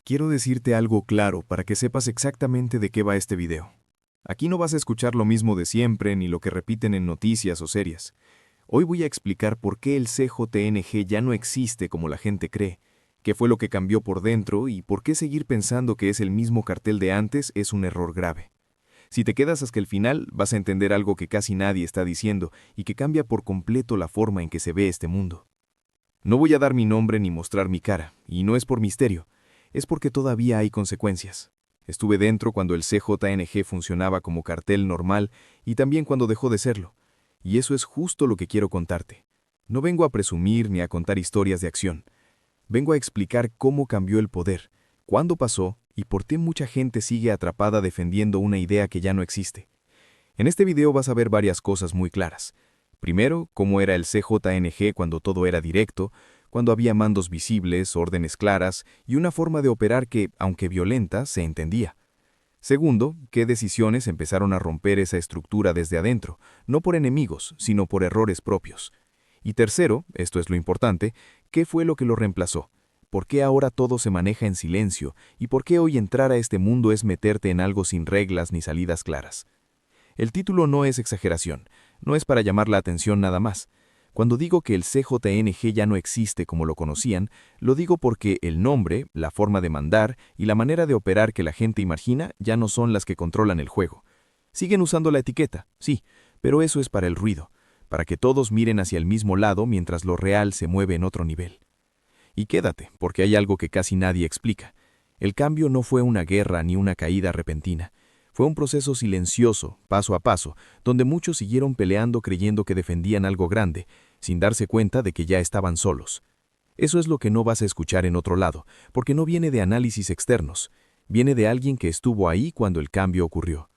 Quiero decirte algo claro para que sepas exactamente de qué va este video. Aquí no vas a escuchar lo mismo de siempre ni lo que repiten en noticias o series. Hoy voy a explicar por qué el CJNG ya no existe como la gente cree, qué fue lo que cambió por dentro y por qué seguir pensando que es el mismo cartel de antes es un error grave. Si te quedas hasta el final, vas a entender algo que casi nadie está diciendo y que cambia por completo la forma en que se ve este mundo. No voy a dar mi nombre ni mostrar mi cara, y no es por misterio, es porque todavía hay consecuencias. Estuve dentro cuando el CJNG funcionaba como cartel normal y también cuando dejó de serlo. Y eso es justo lo que quiero contarte. No vengo a presumir ni a contar historias de acción. Vengo a explicar cómo cambió el poder, cuándo pasó y por qué mucha gente sigue atrapada defendiendo una idea que ya no existe. En este video vas a ver varias cosas muy claras. Primero, cómo era el CJNG cuando todo era directo, cuando había mandos visibles, órdenes claras y una forma de operar que, aunque violenta, se entendía. Segundo, qué decisiones empezaron a romper esa estructura desde adentro, no por enemigos, sino por errores propios. Y tercero, esto es lo importante, qué fue lo que lo reemplazó. ¿Por qué ahora todo se maneja en silencio? ¿Y por qué hoy entrar a este mundo es meterte en algo sin reglas ni salidas claras? El título no es exageración, no es para llamar la atención nada más. Cuando digo que el CJNG ya no existe como lo conocían, lo digo porque el nombre, la forma de mandar y la manera de operar que la gente imagina ya no son las que controlan el juego. Siguen usando la etiqueta, sí, pero eso es para el ruido, para que todos miren hacia el mismo lado mientras lo real se mueve en otro nivel. Y quédate, porque hay algo que casi nadie explica. El cambio no fue una guerra ni una caída repentina. Fue un proceso silencioso, paso a paso, donde muchos siguieron peleando creyendo que defendían algo grande, sin darse cuenta de que ya estaban solos. Eso es lo que no vas a escuchar en otro lado, porque no viene de análisis externos, viene de alguien que estuvo ahí cuando el cambio ocurrió.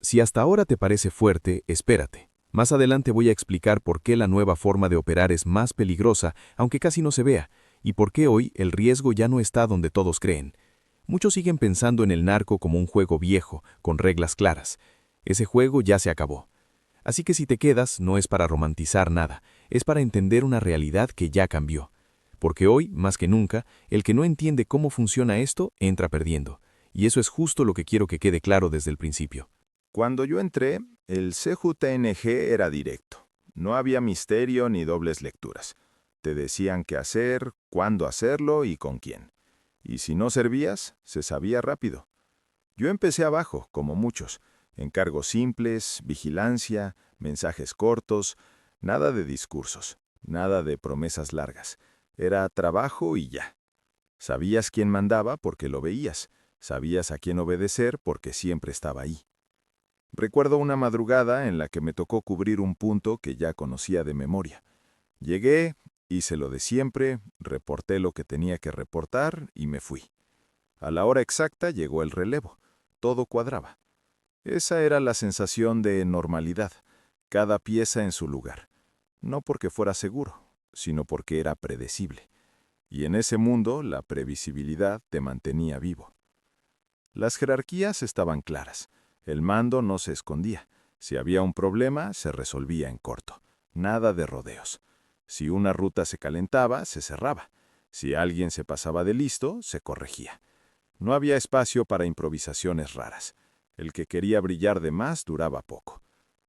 Si hasta ahora te parece fuerte, espérate. Más adelante voy a explicar por qué la nueva forma de operar es más peligrosa, aunque casi no se vea, y por qué hoy el riesgo ya no está donde todos creen. Muchos siguen pensando en el narco como un juego viejo, con reglas claras. Ese juego ya se acabó. Así que si te quedas, no es para romantizar nada, es para entender una realidad que ya cambió. Porque hoy, más que nunca, el que no entiende cómo funciona esto, entra perdiendo. Y eso es justo lo que quiero que quede claro desde el principio. Cuando yo entré, el CJNG era directo. No había misterio ni dobles lecturas. Te decían qué hacer, cuándo hacerlo y con quién. Y si no servías, se sabía rápido. Yo empecé abajo, como muchos, en cargos simples, vigilancia, mensajes cortos, nada de discursos, nada de promesas largas. Era trabajo y ya. Sabías quién mandaba porque lo veías, sabías a quién obedecer porque siempre estaba ahí. Recuerdo una madrugada en la que me tocó cubrir un punto que ya conocía de memoria. Llegué, hice lo de siempre, reporté lo que tenía que reportar y me fui. A la hora exacta llegó el relevo. Todo cuadraba. Esa era la sensación de normalidad, cada pieza en su lugar. No porque fuera seguro, sino porque era predecible. Y en ese mundo la previsibilidad te mantenía vivo. Las jerarquías estaban claras. El mando no se escondía. Si había un problema, se resolvía en corto. Nada de rodeos. Si una ruta se calentaba, se cerraba. Si alguien se pasaba de listo, se corregía. No había espacio para improvisaciones raras. El que quería brillar de más duraba poco.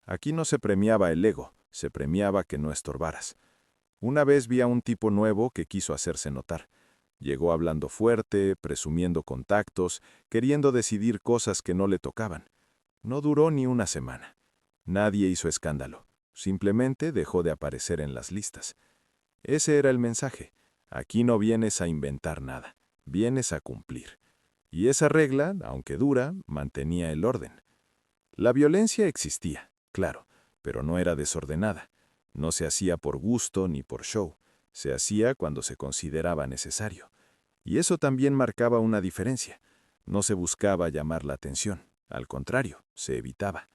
Aquí no se premiaba el ego, se premiaba que no estorbaras. Una vez vi a un tipo nuevo que quiso hacerse notar. Llegó hablando fuerte, presumiendo contactos, queriendo decidir cosas que no le tocaban. No duró ni una semana. Nadie hizo escándalo. Simplemente dejó de aparecer en las listas. Ese era el mensaje. Aquí no vienes a inventar nada, vienes a cumplir. Y esa regla, aunque dura, mantenía el orden. La violencia existía, claro, pero no era desordenada. No se hacía por gusto ni por show. Se hacía cuando se consideraba necesario. Y eso también marcaba una diferencia. No se buscaba llamar la atención. Al contrario, se evitaba.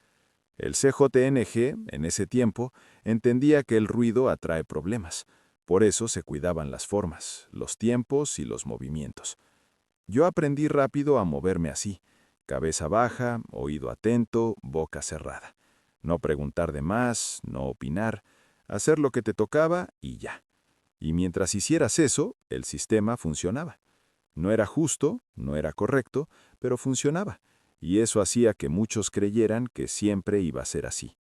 El CJNG, en ese tiempo, entendía que el ruido atrae problemas. Por eso se cuidaban las formas, los tiempos y los movimientos. Yo aprendí rápido a moverme así, cabeza baja, oído atento, boca cerrada. No preguntar de más, no opinar, hacer lo que te tocaba y ya. Y mientras hicieras eso, el sistema funcionaba. No era justo, no era correcto, pero funcionaba, y eso hacía que muchos creyeran que siempre iba a ser así.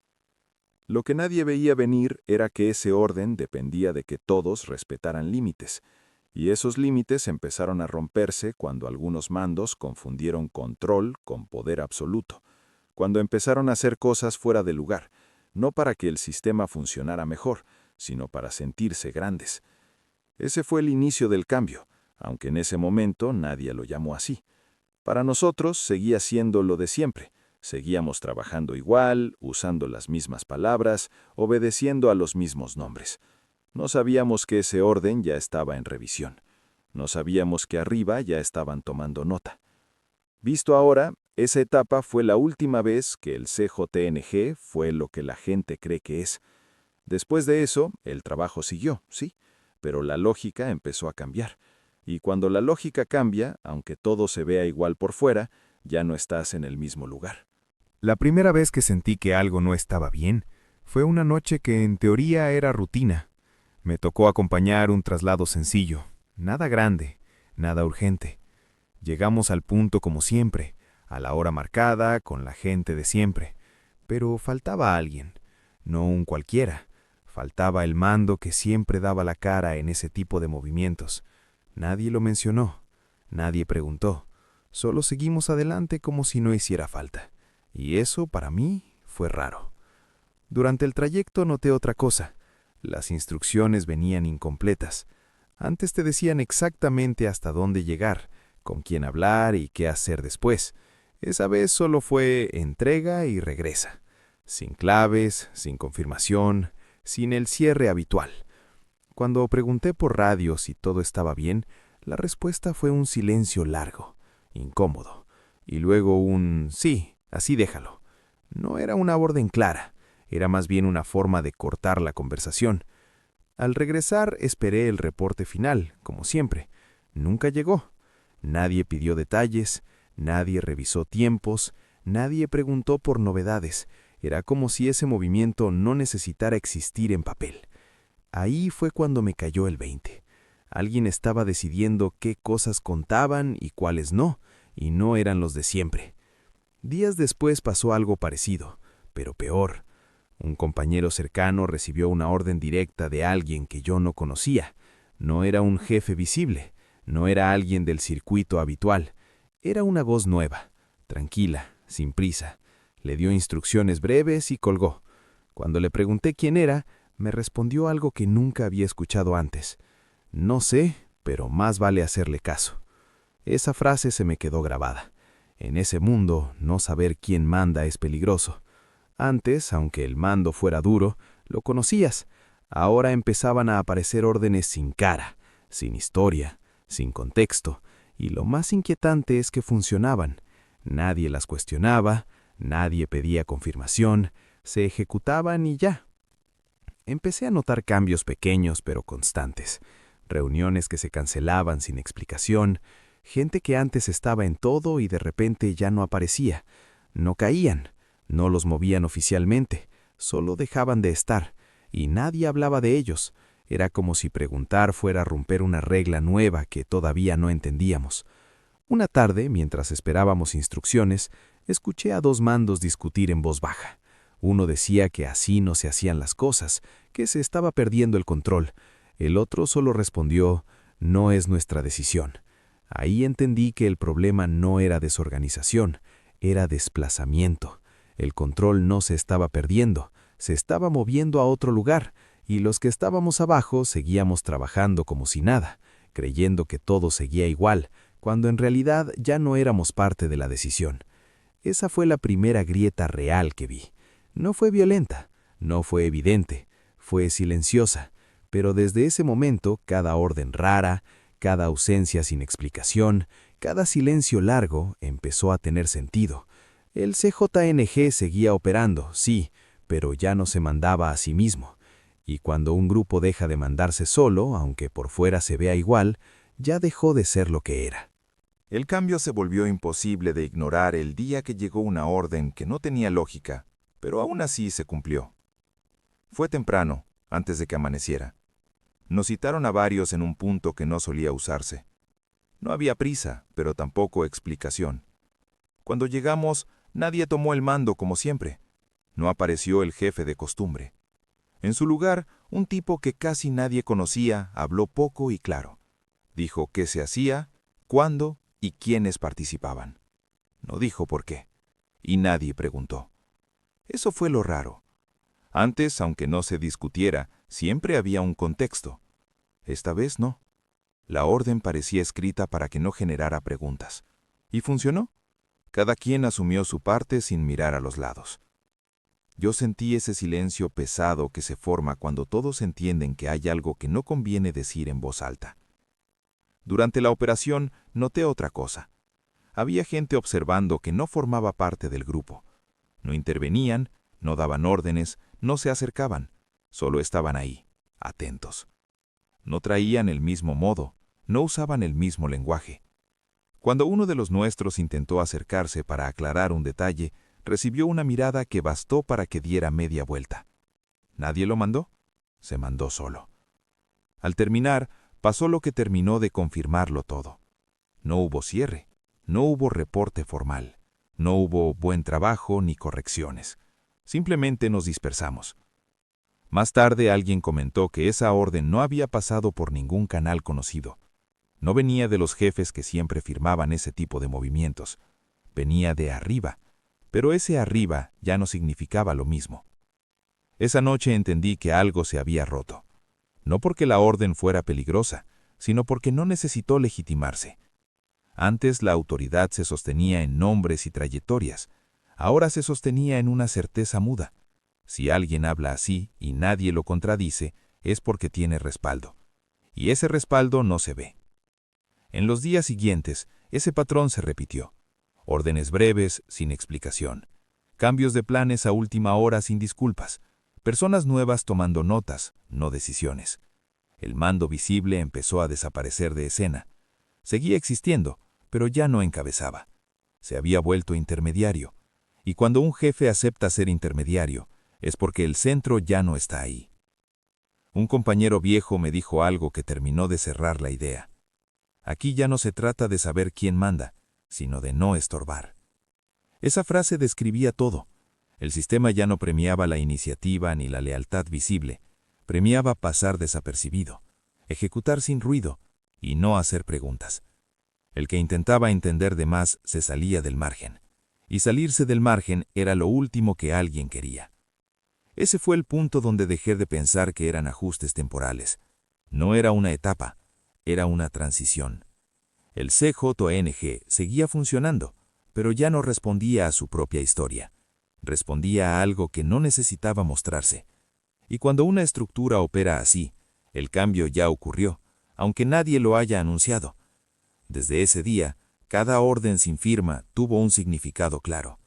Lo que nadie veía venir era que ese orden dependía de que todos respetaran límites, y esos límites empezaron a romperse cuando algunos mandos confundieron control con poder absoluto, cuando empezaron a hacer cosas fuera de lugar, no para que el sistema funcionara mejor, sino para sentirse grandes. Ese fue el inicio del cambio, aunque en ese momento nadie lo llamó así. Para nosotros seguía siendo lo de siempre. Seguíamos trabajando igual, usando las mismas palabras, obedeciendo a los mismos nombres. No sabíamos que ese orden ya estaba en revisión. No sabíamos que arriba ya estaban tomando nota. Visto ahora, esa etapa fue la última vez que el CJNG fue lo que la gente cree que es. Después de eso, el trabajo siguió, sí, pero la lógica empezó a cambiar. Y cuando la lógica cambia, aunque todo se vea igual por fuera, ya no estás en el mismo lugar. La primera vez que sentí que algo no estaba bien fue una noche que en teoría era rutina. Me tocó acompañar un traslado sencillo, nada grande, nada urgente. Llegamos al punto como siempre, a la hora marcada, con la gente de siempre. Pero faltaba alguien, no un cualquiera. Faltaba el mando que siempre daba la cara en ese tipo de movimientos. Nadie lo mencionó, nadie preguntó. Solo seguimos adelante como si no hiciera falta. Y eso, para mí, fue raro. Durante el trayecto noté otra cosa. Las instrucciones venían incompletas. Antes te decían exactamente hasta dónde llegar, con quién hablar y qué hacer después. Esa vez solo fue entrega y regresa. Sin claves, sin confirmación, sin el cierre habitual. Cuando pregunté por radio si todo estaba bien, la respuesta fue un silencio largo, incómodo, y luego un sí, así déjalo. No era una orden clara, era más bien una forma de cortar la conversación. Al regresar esperé el reporte final, como siempre. Nunca llegó. Nadie pidió detalles, nadie revisó tiempos, nadie preguntó por novedades. Era como si ese movimiento no necesitara existir en papel. Ahí fue cuando me cayó el 20. Alguien estaba decidiendo qué cosas contaban y cuáles no, y no eran los de siempre. Días después pasó algo parecido, pero peor. Un compañero cercano recibió una orden directa de alguien que yo no conocía. No era un jefe visible, no era alguien del circuito habitual. Era una voz nueva, tranquila, sin prisa. Le dio instrucciones breves y colgó. Cuando le pregunté quién era, me respondió algo que nunca había escuchado antes. No sé, pero más vale hacerle caso. Esa frase se me quedó grabada. En ese mundo, no saber quién manda es peligroso. Antes, aunque el mando fuera duro, lo conocías. Ahora empezaban a aparecer órdenes sin cara, sin historia, sin contexto, y lo más inquietante es que funcionaban. Nadie las cuestionaba, nadie pedía confirmación, se ejecutaban y ya. Empecé a notar cambios pequeños pero constantes. Reuniones que se cancelaban sin explicación, gente que antes estaba en todo y de repente ya no aparecía. No caían, no los movían oficialmente, solo dejaban de estar, y nadie hablaba de ellos. Era como si preguntar fuera romper una regla nueva que todavía no entendíamos. Una tarde, mientras esperábamos instrucciones, escuché a dos mandos discutir en voz baja. Uno decía que así no se hacían las cosas, que se estaba perdiendo el control. El otro solo respondió, no es nuestra decisión. Ahí entendí que el problema no era desorganización, era desplazamiento. El control no se estaba perdiendo, se estaba moviendo a otro lugar, y los que estábamos abajo seguíamos trabajando como si nada, creyendo que todo seguía igual, cuando en realidad ya no éramos parte de la decisión. Esa fue la primera grieta real que vi. No fue violenta, no fue evidente, fue silenciosa, pero desde ese momento cada orden rara, cada ausencia sin explicación, cada silencio largo empezó a tener sentido. El CJNG seguía operando, sí, pero ya no se mandaba a sí mismo. Y cuando un grupo deja de mandarse solo, aunque por fuera se vea igual, ya dejó de ser lo que era. El cambio se volvió imposible de ignorar el día que llegó una orden que no tenía lógica, pero aún así se cumplió. Fue temprano, antes de que amaneciera. Nos citaron a varios en un punto que no solía usarse. No había prisa, pero tampoco explicación. Cuando llegamos, nadie tomó el mando como siempre. No apareció el jefe de costumbre. En su lugar, un tipo que casi nadie conocía habló poco y claro. Dijo qué se hacía, cuándo y quiénes participaban. No dijo por qué. Y nadie preguntó. Eso fue lo raro. Antes, aunque no se discutiera, siempre había un contexto. Esta vez no. La orden parecía escrita para que no generara preguntas. Y funcionó. Cada quien asumió su parte sin mirar a los lados. Yo sentí ese silencio pesado que se forma cuando todos entienden que hay algo que no conviene decir en voz alta. Durante la operación noté otra cosa. Había gente observando que no formaba parte del grupo. No intervenían, no daban órdenes, no se acercaban, solo estaban ahí, atentos. No traían el mismo modo, no usaban el mismo lenguaje. Cuando uno de los nuestros intentó acercarse para aclarar un detalle, recibió una mirada que bastó para que diera media vuelta. ¿Nadie lo mandó? Se mandó solo. Al terminar, pasó lo que terminó de confirmarlo todo. No hubo cierre, no hubo reporte formal, no hubo buen trabajo ni correcciones. Simplemente nos dispersamos. Más tarde alguien comentó que esa orden no había pasado por ningún canal conocido. No venía de los jefes que siempre firmaban ese tipo de movimientos. Venía de arriba, pero ese arriba ya no significaba lo mismo. Esa noche entendí que algo se había roto. No porque la orden fuera peligrosa, sino porque no necesitó legitimarse. Antes la autoridad se sostenía en nombres y trayectorias. Ahora se sostenía en una certeza muda. Si alguien habla así y nadie lo contradice, es porque tiene respaldo. Y ese respaldo no se ve. En los días siguientes, ese patrón se repitió. Órdenes breves, sin explicación. Cambios de planes a última hora sin disculpas. Personas nuevas tomando notas, no decisiones. El mando visible empezó a desaparecer de escena. Seguía existiendo, pero ya no encabezaba. Se había vuelto intermediario. Y cuando un jefe acepta ser intermediario, es porque el centro ya no está ahí. Un compañero viejo me dijo algo que terminó de cerrar la idea. Aquí ya no se trata de saber quién manda, sino de no estorbar. Esa frase describía todo. El sistema ya no premiaba la iniciativa ni la lealtad visible. Premiaba pasar desapercibido, ejecutar sin ruido y no hacer preguntas. El que intentaba entender de más se salía del margen. Y salirse del margen era lo último que alguien quería. Ese fue el punto donde dejé de pensar que eran ajustes temporales. No era una etapa, era una transición. El CJNG seguía funcionando, pero ya no respondía a su propia historia. Respondía a algo que no necesitaba mostrarse. Y cuando una estructura opera así, el cambio ya ocurrió, aunque nadie lo haya anunciado. Desde ese día, cada orden sin firma tuvo un significado claro.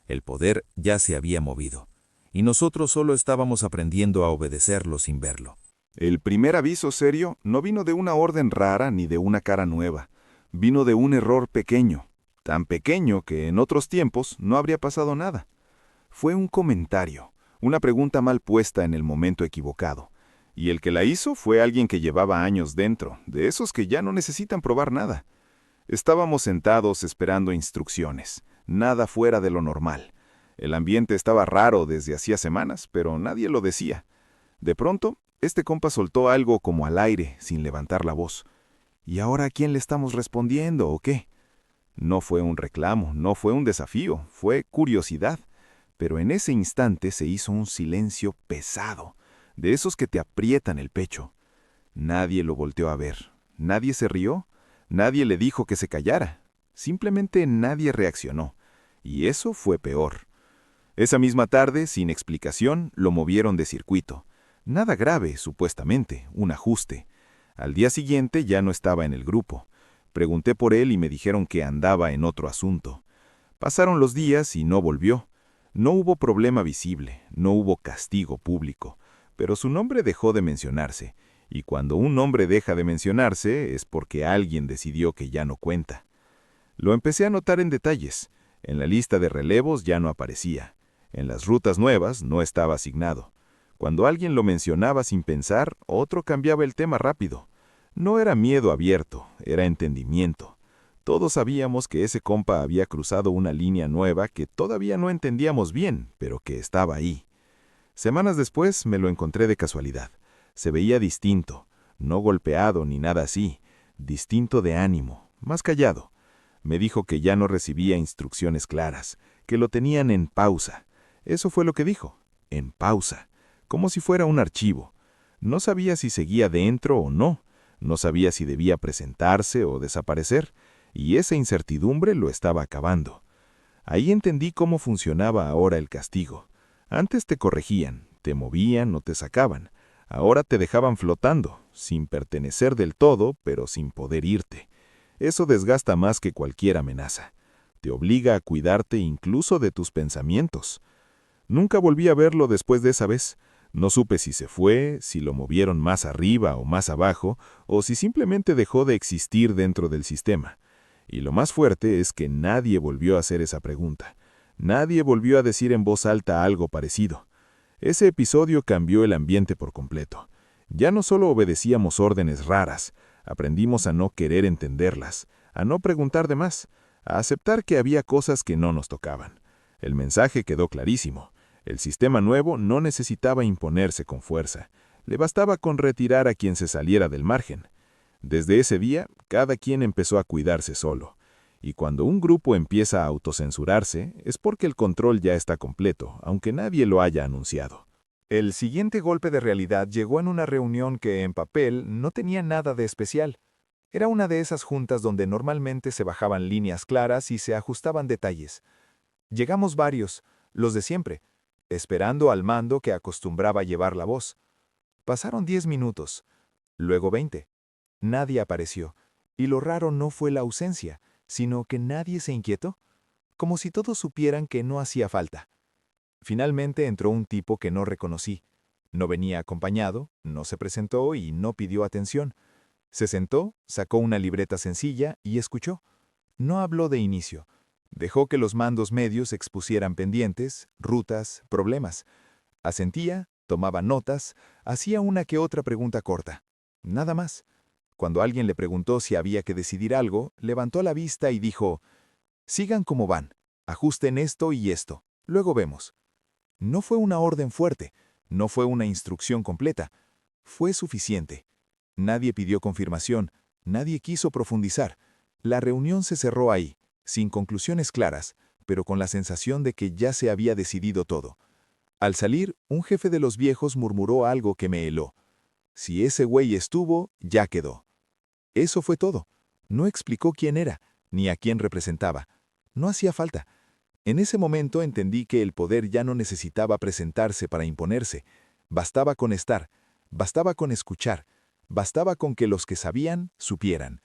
El poder ya se había movido, y nosotros solo estábamos aprendiendo a obedecerlo sin verlo. El primer aviso serio no vino de una orden rara ni de una cara nueva. Vino de un error pequeño, tan pequeño que en otros tiempos no habría pasado nada. Fue un comentario, una pregunta mal puesta en el momento equivocado. Y el que la hizo fue alguien que llevaba años dentro, de esos que ya no necesitan probar nada. Estábamos sentados esperando instrucciones, nada fuera de lo normal. El ambiente estaba raro desde hacía semanas, pero nadie lo decía. De pronto, este compa soltó algo como al aire, sin levantar la voz. ¿Y ahora a quién le estamos respondiendo o qué? No fue un reclamo, no fue un desafío, fue curiosidad. Pero en ese instante se hizo un silencio pesado, de esos que te aprietan el pecho. Nadie lo volteó a ver, nadie se rió, nadie le dijo que se callara. Simplemente nadie reaccionó. Y eso fue peor. Esa misma tarde, sin explicación, lo movieron de circuito. Nada grave, supuestamente, un ajuste. Al día siguiente ya no estaba en el grupo. Pregunté por él y me dijeron que andaba en otro asunto. Pasaron los días y no volvió. No hubo problema visible, no hubo castigo público, pero su nombre dejó de mencionarse, y cuando un nombre deja de mencionarse es porque alguien decidió que ya no cuenta. Lo empecé a notar en detalles. En la lista de relevos ya no aparecía. En las rutas nuevas no estaba asignado. Cuando alguien lo mencionaba sin pensar, otro cambiaba el tema rápido. No era miedo abierto, era entendimiento. Todos sabíamos que ese compa había cruzado una línea nueva que todavía no entendíamos bien, pero que estaba ahí. Semanas después me lo encontré de casualidad. Se veía distinto, no golpeado ni nada así, distinto de ánimo, más callado. Me dijo que ya no recibía instrucciones claras, que lo tenían en pausa. Eso fue lo que dijo, en pausa, como si fuera un archivo. No sabía si seguía dentro o no, no sabía si debía presentarse o desaparecer, y esa incertidumbre lo estaba acabando. Ahí entendí cómo funcionaba ahora el castigo. Antes te corregían, te movían o te sacaban. Ahora te dejaban flotando, sin pertenecer del todo, pero sin poder irte. Eso desgasta más que cualquier amenaza. Te obliga a cuidarte incluso de tus pensamientos. Nunca volví a verlo después de esa vez. No supe si se fue, si lo movieron más arriba o más abajo, o si simplemente dejó de existir dentro del sistema. Y lo más fuerte es que nadie volvió a hacer esa pregunta. Nadie volvió a decir en voz alta algo parecido. Ese episodio cambió el ambiente por completo. Ya no solo obedecíamos órdenes raras, aprendimos a no querer entenderlas, a no preguntar de más, a aceptar que había cosas que no nos tocaban. El mensaje quedó clarísimo. El sistema nuevo no necesitaba imponerse con fuerza. Le bastaba con retirar a quien se saliera del margen. Desde ese día, cada quien empezó a cuidarse solo. Y cuando un grupo empieza a autocensurarse, es porque el control ya está completo, aunque nadie lo haya anunciado. El siguiente golpe de realidad llegó en una reunión que, en papel, no tenía nada de especial. Era una de esas juntas donde normalmente se bajaban líneas claras y se ajustaban detalles. Llegamos varios, los de siempre, esperando al mando que acostumbraba llevar la voz. Pasaron 10 minutos, luego 20. Nadie apareció, y lo raro no fue la ausencia, sino que nadie se inquietó, como si todos supieran que no hacía falta. Finalmente entró un tipo que no reconocí. No venía acompañado, no se presentó y no pidió atención. Se sentó, sacó una libreta sencilla y escuchó. No habló de inicio. Dejó que los mandos medios expusieran pendientes, rutas, problemas. Asentía, tomaba notas, hacía una que otra pregunta corta. Nada más. Cuando alguien le preguntó si había que decidir algo, levantó la vista y dijo: «Sigan como van, ajusten esto y esto, luego vemos». No fue una orden fuerte, no fue una instrucción completa. Fue suficiente. Nadie pidió confirmación, nadie quiso profundizar. La reunión se cerró ahí, sin conclusiones claras, pero con la sensación de que ya se había decidido todo. Al salir, un jefe de los viejos murmuró algo que me heló. Si ese güey estuvo, ya quedó. Eso fue todo. No explicó quién era, ni a quién representaba. No hacía falta. En ese momento entendí que el poder ya no necesitaba presentarse para imponerse. Bastaba con estar, bastaba con escuchar, bastaba con que los que sabían, supieran.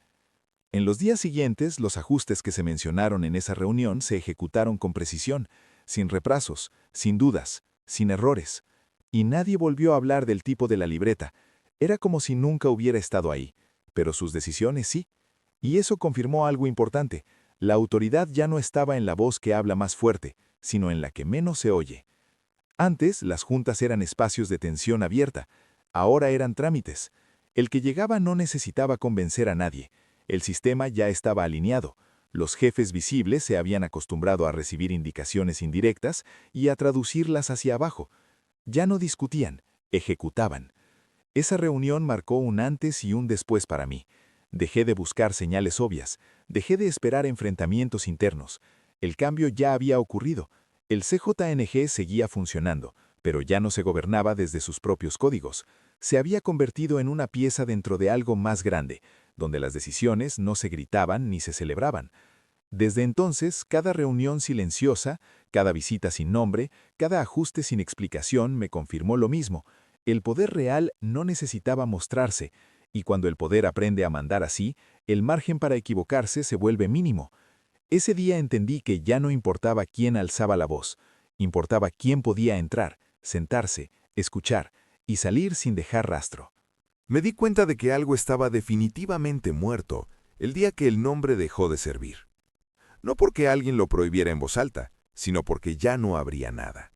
En los días siguientes, los ajustes que se mencionaron en esa reunión se ejecutaron con precisión, sin retrasos, sin dudas, sin errores. Y nadie volvió a hablar del tipo de la libreta. Era como si nunca hubiera estado ahí. Pero sus decisiones sí. Y eso confirmó algo importante. La autoridad ya no estaba en la voz que habla más fuerte, sino en la que menos se oye. Antes, las juntas eran espacios de tensión abierta. Ahora eran trámites. El que llegaba no necesitaba convencer a nadie. El sistema ya estaba alineado. Los jefes visibles se habían acostumbrado a recibir indicaciones indirectas y a traducirlas hacia abajo. Ya no discutían, ejecutaban. Esa reunión marcó un antes y un después para mí. Dejé de buscar señales obvias, dejé de esperar enfrentamientos internos. El cambio ya había ocurrido. El CJNG seguía funcionando, pero ya no se gobernaba desde sus propios códigos. Se había convertido en una pieza dentro de algo más grande, donde las decisiones no se gritaban ni se celebraban. Desde entonces, cada reunión silenciosa, cada visita sin nombre, cada ajuste sin explicación me confirmó lo mismo. El poder real no necesitaba mostrarse, y cuando el poder aprende a mandar así, el margen para equivocarse se vuelve mínimo. Ese día entendí que ya no importaba quién alzaba la voz, importaba quién podía entrar, sentarse, escuchar y salir sin dejar rastro. Me di cuenta de que algo estaba definitivamente muerto el día que el nombre dejó de servir. No porque alguien lo prohibiera en voz alta, sino porque ya no habría nada.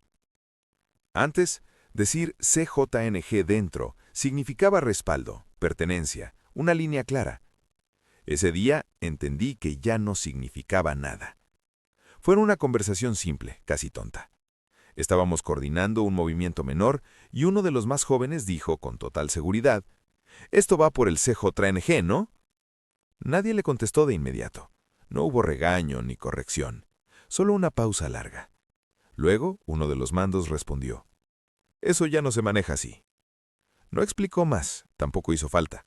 Antes, decir CJNG dentro significaba respaldo, pertenencia, una línea clara. Ese día entendí que ya no significaba nada. Fue una conversación simple, casi tonta. Estábamos coordinando un movimiento menor y uno de los más jóvenes dijo con total seguridad: «Esto va por el CJNG, ¿no?». Nadie le contestó de inmediato. No hubo regaño ni corrección, solo una pausa larga. Luego, uno de los mandos respondió: «Eso ya no se maneja así». No explicó más, tampoco hizo falta.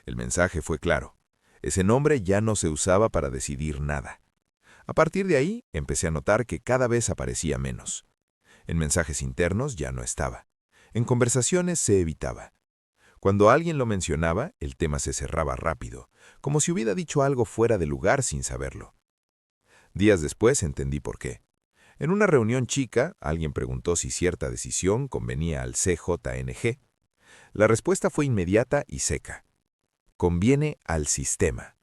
El mensaje fue claro. Ese nombre ya no se usaba para decidir nada. A partir de ahí, empecé a notar que cada vez aparecía menos. En mensajes internos ya no estaba. En conversaciones se evitaba. Cuando alguien lo mencionaba, el tema se cerraba rápido, como si hubiera dicho algo fuera de lugar sin saberlo. Días después entendí por qué. En una reunión chica, alguien preguntó si cierta decisión convenía al CJNG. La respuesta fue inmediata y seca: «Conviene al sistema».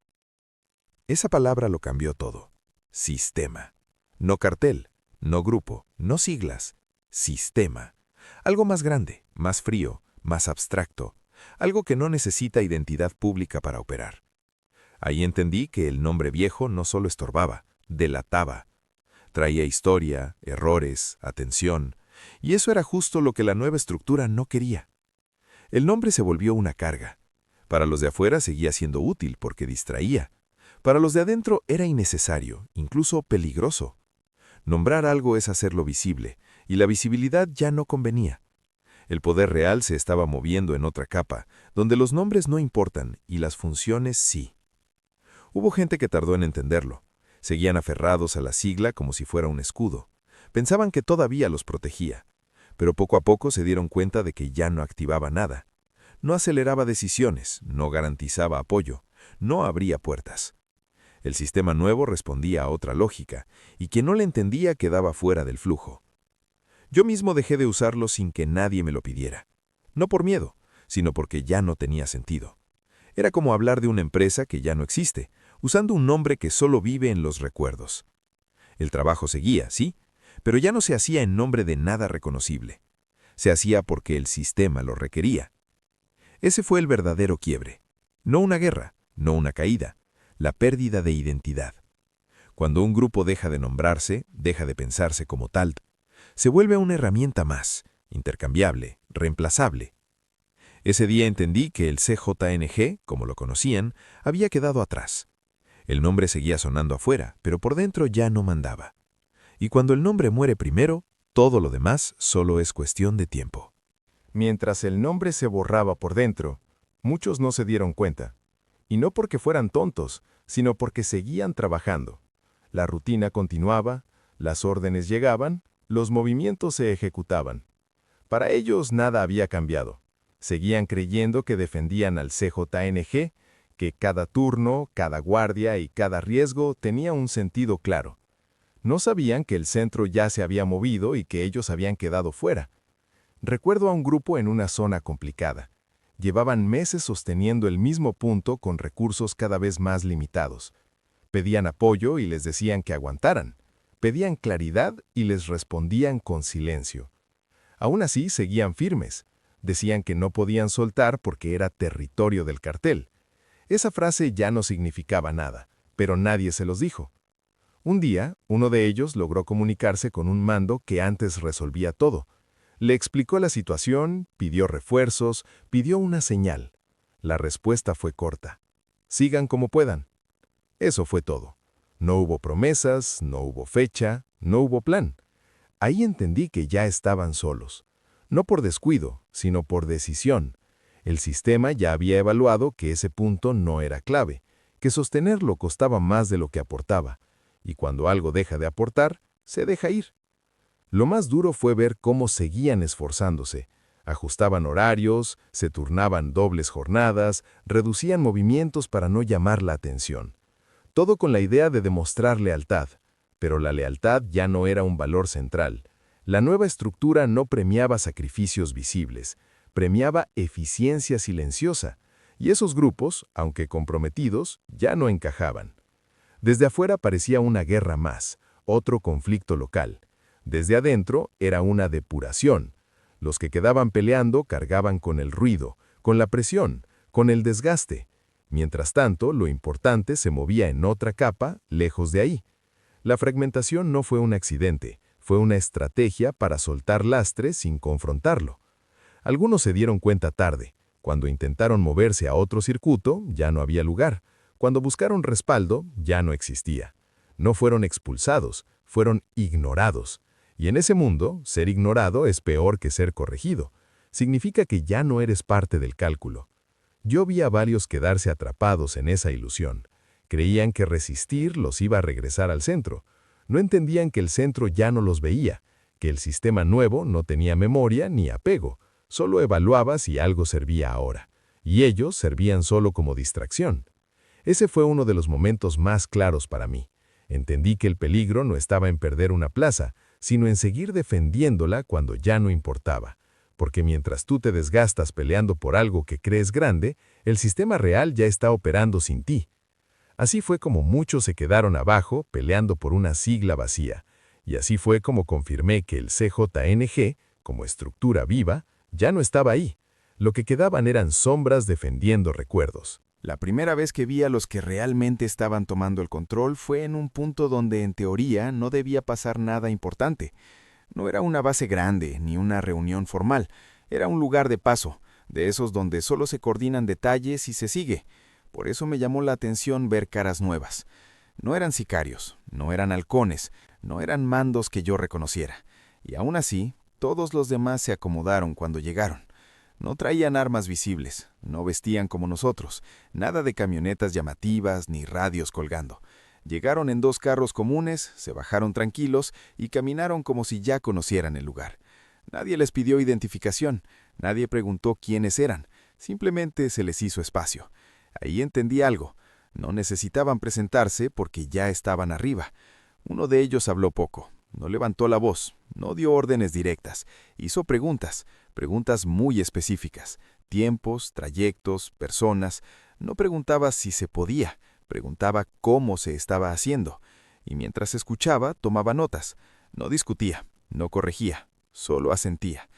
Esa palabra lo cambió todo. Sistema. No cartel, no grupo, no siglas. Sistema. Algo más grande, más frío, más abstracto. Algo que no necesita identidad pública para operar. Ahí entendí que el nombre viejo no solo estorbaba, delataba. Traía historia, errores, atención, y eso era justo lo que la nueva estructura no quería. El nombre se volvió una carga. Para los de afuera seguía siendo útil porque distraía. Para los de adentro era innecesario, incluso peligroso. Nombrar algo es hacerlo visible, y la visibilidad ya no convenía. El poder real se estaba moviendo en otra capa, donde los nombres no importan y las funciones sí. Hubo gente que tardó en entenderlo. Seguían aferrados a la sigla como si fuera un escudo. Pensaban que todavía los protegía, pero poco a poco se dieron cuenta de que ya no activaba nada. No aceleraba decisiones, no garantizaba apoyo, no abría puertas. El sistema nuevo respondía a otra lógica, y quien no le entendía quedaba fuera del flujo. Yo mismo dejé de usarlo sin que nadie me lo pidiera. No por miedo, sino porque ya no tenía sentido. Era como hablar de una empresa que ya no existe, usando un nombre que solo vive en los recuerdos. El trabajo seguía, sí, pero ya no se hacía en nombre de nada reconocible. Se hacía porque el sistema lo requería. Ese fue el verdadero quiebre. No una guerra, no una caída, la pérdida de identidad. Cuando un grupo deja de nombrarse, deja de pensarse como tal, se vuelve una herramienta más, intercambiable, reemplazable. Ese día entendí que el CJNG, como lo conocían, había quedado atrás. El nombre seguía sonando afuera, pero por dentro ya no mandaba. Y cuando el nombre muere primero, todo lo demás solo es cuestión de tiempo. Mientras el nombre se borraba por dentro, muchos no se dieron cuenta. Y no porque fueran tontos, sino porque seguían trabajando. La rutina continuaba, las órdenes llegaban, los movimientos se ejecutaban. Para ellos nada había cambiado. Seguían creyendo que defendían al CJNG, que cada turno, cada guardia y cada riesgo tenía un sentido claro. No sabían que el centro ya se había movido y que ellos habían quedado fuera. Recuerdo a un grupo en una zona complicada. Llevaban meses sosteniendo el mismo punto con recursos cada vez más limitados. Pedían apoyo y les decían que aguantaran. Pedían claridad y les respondían con silencio. Aún así seguían firmes. Decían que no podían soltar porque era territorio del cartel. Esa frase ya no significaba nada, pero nadie se los dijo. Un día, uno de ellos logró comunicarse con un mando que antes resolvía todo. Le explicó la situación, pidió refuerzos, pidió una señal. La respuesta fue corta: sigan como puedan. Eso fue todo. No hubo promesas, no hubo fecha, no hubo plan. Ahí entendí que ya estaban solos. No por descuido, sino por decisión. El sistema ya había evaluado que ese punto no era clave, que sostenerlo costaba más de lo que aportaba, y cuando algo deja de aportar, se deja ir. Lo más duro fue ver cómo seguían esforzándose. Ajustaban horarios, se turnaban dobles jornadas, reducían movimientos para no llamar la atención. Todo con la idea de demostrar lealtad, pero la lealtad ya no era un valor central. La nueva estructura no premiaba sacrificios visibles, premiaba eficiencia silenciosa, y esos grupos, aunque comprometidos, ya no encajaban. Desde afuera parecía una guerra más, otro conflicto local. Desde adentro era una depuración. Los que quedaban peleando cargaban con el ruido, con la presión, con el desgaste. Mientras tanto, lo importante se movía en otra capa, lejos de ahí. La fragmentación no fue un accidente, fue una estrategia para soltar lastre sin confrontarlo. Algunos se dieron cuenta tarde. Cuando intentaron moverse a otro circuito, ya no había lugar. Cuando buscaron respaldo, ya no existía. No fueron expulsados, fueron ignorados. Y en ese mundo, ser ignorado es peor que ser corregido. Significa que ya no eres parte del cálculo. Yo vi a varios quedarse atrapados en esa ilusión. Creían que resistir los iba a regresar al centro. No entendían que el centro ya no los veía, que el sistema nuevo no tenía memoria ni apego, solo evaluaba si algo servía ahora, y ellos servían solo como distracción. Ese fue uno de los momentos más claros para mí. Entendí que el peligro no estaba en perder una plaza, sino en seguir defendiéndola cuando ya no importaba. Porque mientras tú te desgastas peleando por algo que crees grande, el sistema real ya está operando sin ti. Así fue como muchos se quedaron abajo peleando por una sigla vacía, y así fue como confirmé que el CJNG, como estructura viva, ya no estaba ahí. Lo que quedaban eran sombras defendiendo recuerdos. La primera vez que vi a los que realmente estaban tomando el control fue en un punto donde en teoría no debía pasar nada importante. No era una base grande, ni una reunión formal. Era un lugar de paso, de esos donde solo se coordinan detalles y se sigue. Por eso me llamó la atención ver caras nuevas. No eran sicarios, no eran halcones, no eran mandos que yo reconociera. Y aún así, todos los demás se acomodaron cuando llegaron. No traían armas visibles, no vestían como nosotros, nada de camionetas llamativas ni radios colgando. Llegaron en 2 carros comunes, se bajaron tranquilos y caminaron como si ya conocieran el lugar. Nadie les pidió identificación, nadie preguntó quiénes eran, simplemente se les hizo espacio. Ahí entendí algo, no necesitaban presentarse porque ya estaban arriba. Uno de ellos habló poco, no levantó la voz, no dio órdenes directas, hizo preguntas muy específicas, tiempos, trayectos, personas. No preguntaba si se podía, preguntaba cómo se estaba haciendo, y mientras escuchaba, tomaba notas. No discutía, no corregía, solo asentía.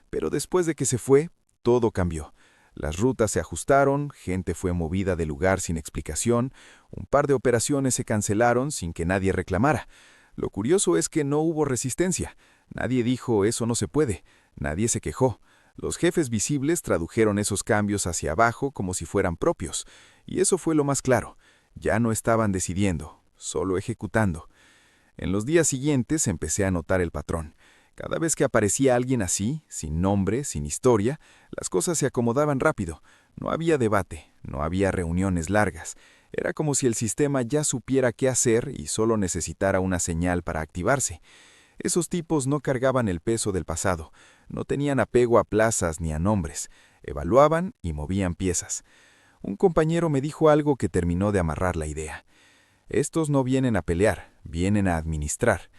Pero después de que se fue, todo cambió. Las rutas se ajustaron, gente fue movida de lugar sin explicación, un par de operaciones se cancelaron sin que nadie reclamara. Lo curioso es que no hubo resistencia. Nadie dijo eso no se puede, nadie se quejó. Los jefes visibles tradujeron esos cambios hacia abajo como si fueran propios, y eso fue lo más claro. Ya no estaban decidiendo, solo ejecutando. En los días siguientes empecé a notar el patrón. Cada vez que aparecía alguien así, sin nombre, sin historia, las cosas se acomodaban rápido. No había debate, no había reuniones largas. Era como si el sistema ya supiera qué hacer y solo necesitara una señal para activarse. Esos tipos no cargaban el peso del pasado, no tenían apego a plazas ni a nombres. Evaluaban y movían piezas. Un compañero me dijo algo que terminó de amarrar la idea. Estos no vienen a pelear, vienen a administrar.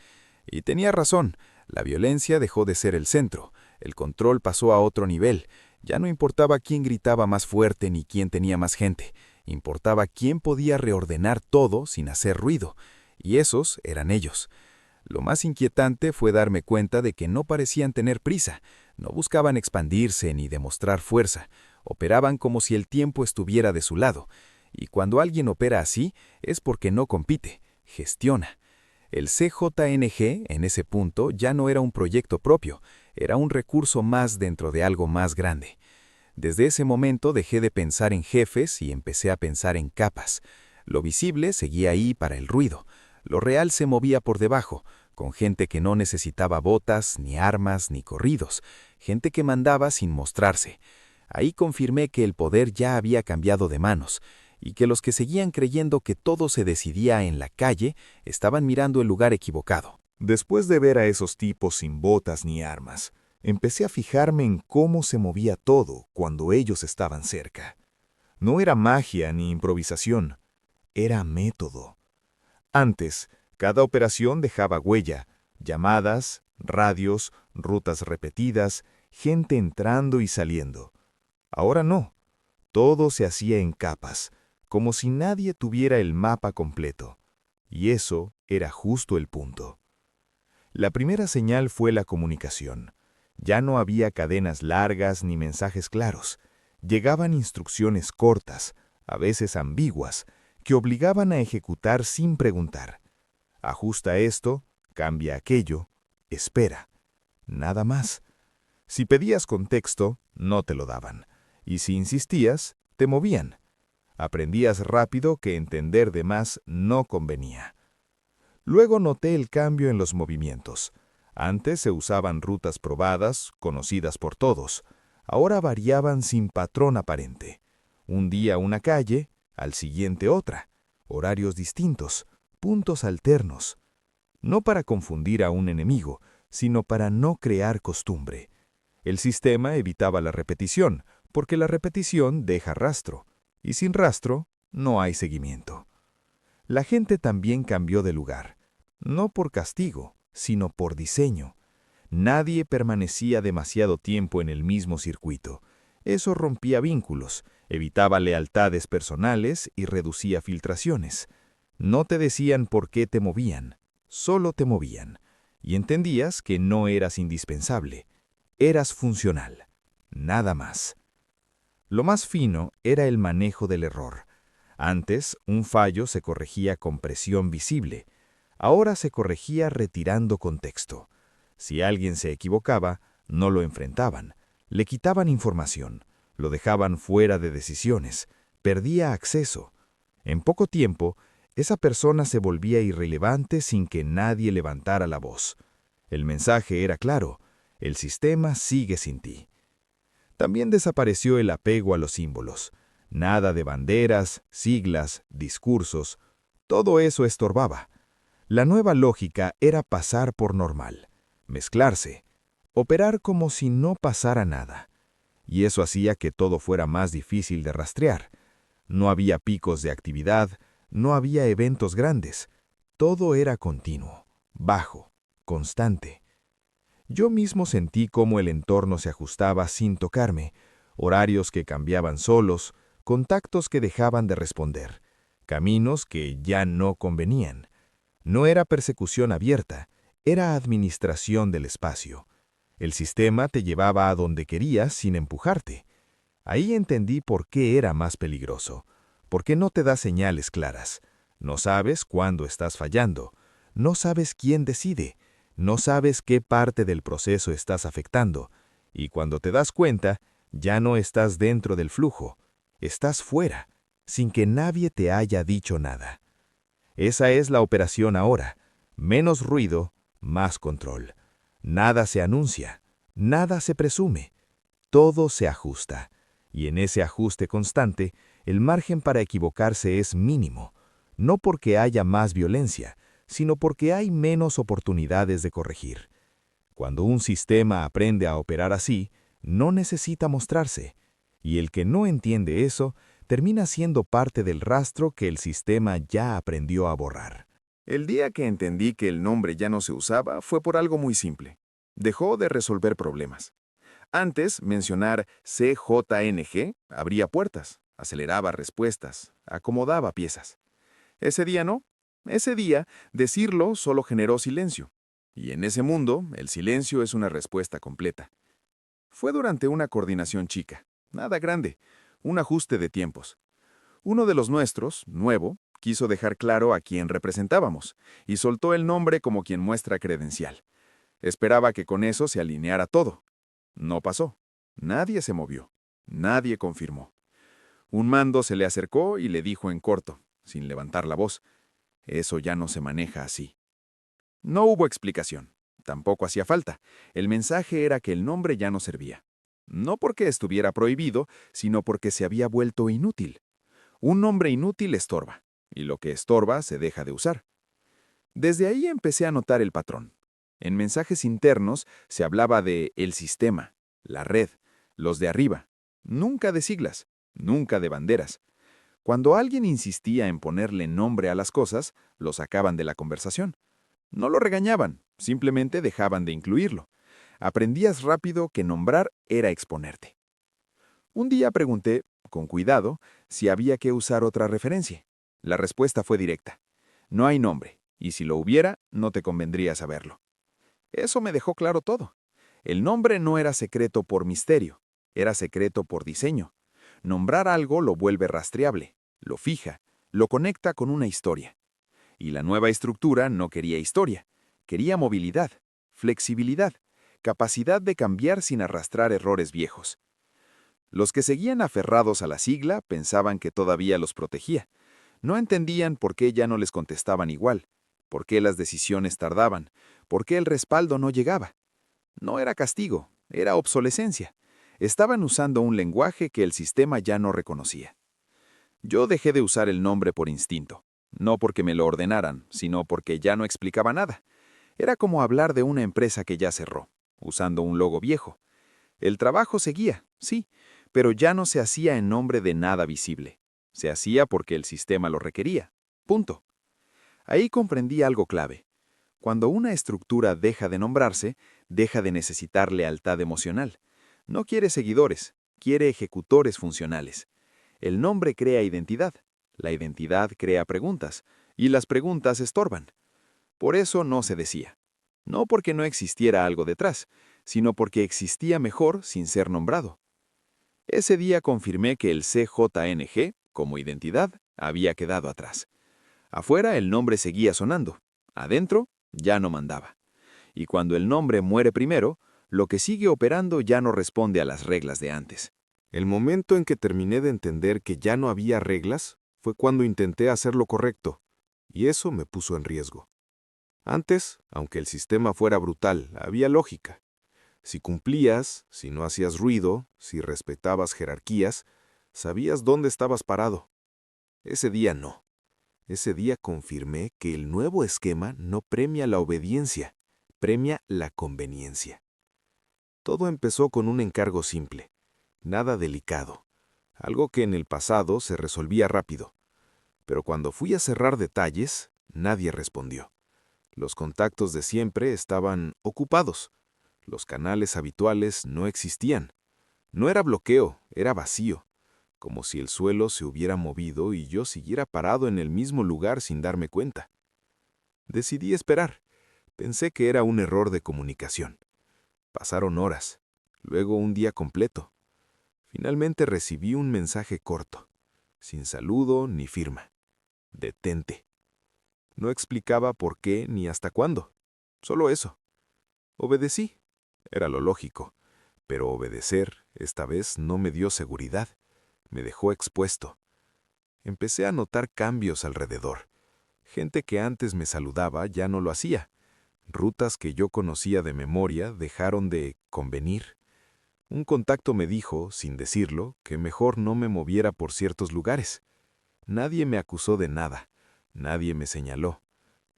Y tenía razón. La violencia dejó de ser el centro, el control pasó a otro nivel. Ya no importaba quién gritaba más fuerte ni quién tenía más gente, importaba quién podía reordenar todo sin hacer ruido, y esos eran ellos. Lo más inquietante fue darme cuenta de que no parecían tener prisa, no buscaban expandirse ni demostrar fuerza, operaban como si el tiempo estuviera de su lado, y cuando alguien opera así es porque no compite, gestiona. El CJNG, en ese punto, ya no era un proyecto propio, era un recurso más dentro de algo más grande. Desde ese momento dejé de pensar en jefes y empecé a pensar en capas. Lo visible seguía ahí para el ruido, lo real se movía por debajo, con gente que no necesitaba botas, ni armas, ni corridos, gente que mandaba sin mostrarse. Ahí confirmé que el poder ya había cambiado de manos, y que los que seguían creyendo que todo se decidía en la calle estaban mirando el lugar equivocado. Después de ver a esos tipos sin botas ni armas, empecé a fijarme en cómo se movía todo cuando ellos estaban cerca. No era magia ni improvisación, era método. Antes, cada operación dejaba huella, llamadas, radios, rutas repetidas, gente entrando y saliendo. Ahora no, todo se hacía en capas, como si nadie tuviera el mapa completo. Y eso era justo el punto. La primera señal fue la comunicación. Ya no había cadenas largas ni mensajes claros. Llegaban instrucciones cortas, a veces ambiguas, que obligaban a ejecutar sin preguntar. Ajusta esto, cambia aquello, espera. Nada más. Si pedías contexto, no te lo daban, y si insistías, te movían. Aprendías rápido que entender de más no convenía. Luego noté el cambio en los movimientos. Antes se usaban rutas probadas, conocidas por todos. Ahora variaban sin patrón aparente. Un día una calle, al siguiente otra. Horarios distintos, puntos alternos. No para confundir a un enemigo, sino para no crear costumbre. El sistema evitaba la repetición, porque la repetición deja rastro, y sin rastro no hay seguimiento. La gente también cambió de lugar, no por castigo, sino por diseño. Nadie permanecía demasiado tiempo en el mismo circuito. Eso rompía vínculos, evitaba lealtades personales y reducía filtraciones. No te decían por qué te movían, solo te movían, y entendías que no eras indispensable. Eras funcional, nada más. Lo más fino era el manejo del error. Antes, un fallo se corregía con presión visible. Ahora se corregía retirando contexto. Si alguien se equivocaba, no lo enfrentaban. Le quitaban información, lo dejaban fuera de decisiones, perdía acceso. En poco tiempo, esa persona se volvía irrelevante sin que nadie levantara la voz. El mensaje era claro: el sistema sigue sin ti. También desapareció el apego a los símbolos. Nada de banderas, siglas, discursos. Todo eso estorbaba. La nueva lógica era pasar por normal, mezclarse, operar como si no pasara nada. Y eso hacía que todo fuera más difícil de rastrear. No había picos de actividad, no había eventos grandes. Todo era continuo, bajo, constante. Yo mismo sentí cómo el entorno se ajustaba sin tocarme, horarios que cambiaban solos, contactos que dejaban de responder, caminos que ya no convenían. No era persecución abierta, era administración del espacio. El sistema te llevaba a donde querías sin empujarte. Ahí entendí por qué era más peligroso, porque no te da señales claras. No sabes cuándo estás fallando, no sabes quién decide, no sabes qué parte del proceso estás afectando, y cuando te das cuenta, ya no estás dentro del flujo, estás fuera, sin que nadie te haya dicho nada. Esa es la operación ahora: menos ruido, más control. Nada se anuncia, nada se presume, todo se ajusta, y en ese ajuste constante, el margen para equivocarse es mínimo, no porque haya más violencia, sino porque hay menos oportunidades de corregir. Cuando un sistema aprende a operar así, no necesita mostrarse, y el que no entiende eso termina siendo parte del rastro que el sistema ya aprendió a borrar. El día que entendí que el nombre ya no se usaba fue por algo muy simple. Dejó de resolver problemas. Antes, mencionar CJNG abría puertas, aceleraba respuestas, acomodaba piezas. Ese día no. Ese día, decirlo solo generó silencio. Y en ese mundo, el silencio es una respuesta completa. Fue durante una coordinación chica, nada grande, un ajuste de tiempos. Uno de los nuestros, nuevo, quiso dejar claro a quién representábamos, y soltó el nombre como quien muestra credencial. Esperaba que con eso se alineara todo. No pasó. Nadie se movió. Nadie confirmó. Un mando se le acercó y le dijo en corto, sin levantar la voz: eso ya no se maneja así. No hubo explicación. Tampoco hacía falta. El mensaje era que el nombre ya no servía. No porque estuviera prohibido, sino porque se había vuelto inútil. Un nombre inútil estorba, y lo que estorba se deja de usar. Desde ahí empecé a notar el patrón. En mensajes internos se hablaba de el sistema, la red, los de arriba. Nunca de siglas, nunca de banderas. Cuando alguien insistía en ponerle nombre a las cosas, lo sacaban de la conversación. No lo regañaban, simplemente dejaban de incluirlo. Aprendías rápido que nombrar era exponerte. Un día pregunté, con cuidado, si había que usar otra referencia. La respuesta fue directa: no hay nombre, y si lo hubiera, no te convendría saberlo. Eso me dejó claro todo. El nombre no era secreto por misterio, era secreto por diseño. Nombrar algo lo vuelve rastreable, lo fija, lo conecta con una historia. Y la nueva estructura no quería historia, quería movilidad, flexibilidad, capacidad de cambiar sin arrastrar errores viejos. Los que seguían aferrados a la sigla pensaban que todavía los protegía. No entendían por qué ya no les contestaban igual, por qué las decisiones tardaban, por qué el respaldo no llegaba. No era castigo, era obsolescencia. Estaban usando un lenguaje que el sistema ya no reconocía. Yo dejé de usar el nombre por instinto, no porque me lo ordenaran, sino porque ya no explicaba nada. Era como hablar de una empresa que ya cerró, usando un logo viejo. El trabajo seguía, sí, pero ya no se hacía en nombre de nada visible. Se hacía porque el sistema lo requería. Punto. Ahí comprendí algo clave. Cuando una estructura deja de nombrarse, deja de necesitar lealtad emocional. No quiere seguidores, quiere ejecutores funcionales. El nombre crea identidad, la identidad crea preguntas, y las preguntas estorban. Por eso no se decía. No porque no existiera algo detrás, sino porque existía mejor sin ser nombrado. Ese día confirmé que el CJNG, como identidad, había quedado atrás. Afuera el nombre seguía sonando, adentro ya no mandaba. Y cuando el nombre muere primero, lo que sigue operando ya no responde a las reglas de antes. El momento en que terminé de entender que ya no había reglas fue cuando intenté hacer lo correcto, y eso me puso en riesgo. Antes, aunque el sistema fuera brutal, había lógica. Si cumplías, si no hacías ruido, si respetabas jerarquías, sabías dónde estabas parado. Ese día no. Ese día confirmé que el nuevo esquema no premia la obediencia, premia la conveniencia. Todo empezó con un encargo simple, nada delicado, algo que en el pasado se resolvía rápido. Pero cuando fui a cerrar detalles, nadie respondió. Los contactos de siempre estaban ocupados. Los canales habituales no existían. No era bloqueo, era vacío, como si el suelo se hubiera movido y yo siguiera parado en el mismo lugar sin darme cuenta. Decidí esperar. Pensé que era un error de comunicación. Pasaron horas, luego un día completo. Finalmente recibí un mensaje corto, sin saludo ni firma. Detente. No explicaba por qué ni hasta cuándo. Solo eso. Obedecí. Era lo lógico. Pero obedecer, esta vez, no me dio seguridad. Me dejó expuesto. Empecé a notar cambios alrededor. Gente que antes me saludaba ya no lo hacía. Rutas que yo conocía de memoria dejaron de convenir. Un contacto me dijo, sin decirlo, que mejor no me moviera por ciertos lugares. Nadie me acusó de nada. Nadie me señaló.